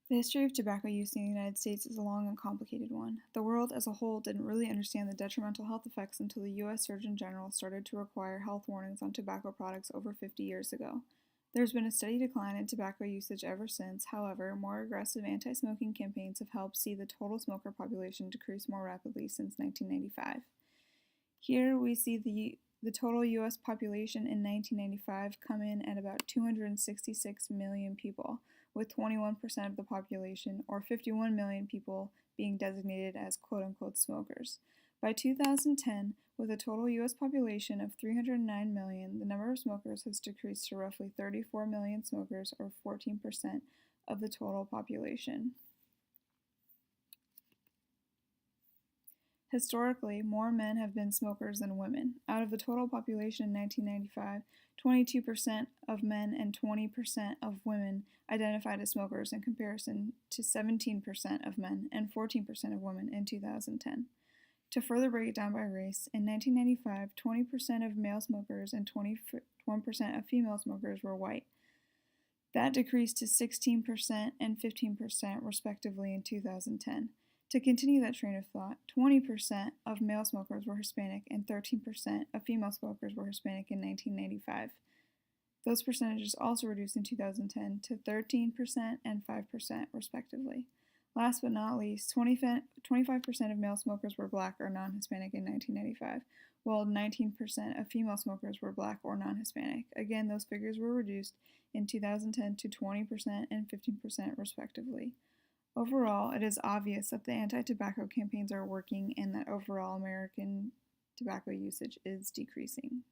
The history of tobacco use in the United States is a long and complicated one. The world as a whole didn't really understand the detrimental health effects until the U.S. Surgeon General started to require health warnings on tobacco products over 50 years ago. There's been a steady decline in tobacco usage ever since. However, more aggressive anti smoking campaigns have helped see the total smoker population decrease more rapidly since 1995. Here we see the total U.S. population in 1995 come in at about 266 million people, with 21% of the population, or 51 million people, being designated as quote unquote smokers. By 2010, with a total U.S. population of 309 million, the number of smokers has decreased to roughly 34 million smokers, or 14% of the total population. Historically, more men have been smokers than women. Out of the total population in 1995, 22% of men and 20% of women identified as smokers in comparison to 17% of men and 14% of women in 2010. To further break it down by race, in 1995, 20% of male smokers and 21% of female smokers were white. That decreased to 16% and 15% respectively in 2010. To continue that train of thought, 20% of male smokers were Hispanic and 13% of female smokers were Hispanic in 1995. Those percentages also reduced in 2010 to 13% and 5% respectively. Last but not least, 25% of male smokers were black or non-Hispanic in 1995, while 19% of female smokers were black or non-Hispanic. Again, those figures were reduced in 2010 to 20% and 15% respectively. Overall, it is obvious that the anti-tobacco campaigns are working and that overall American tobacco usage is decreasing.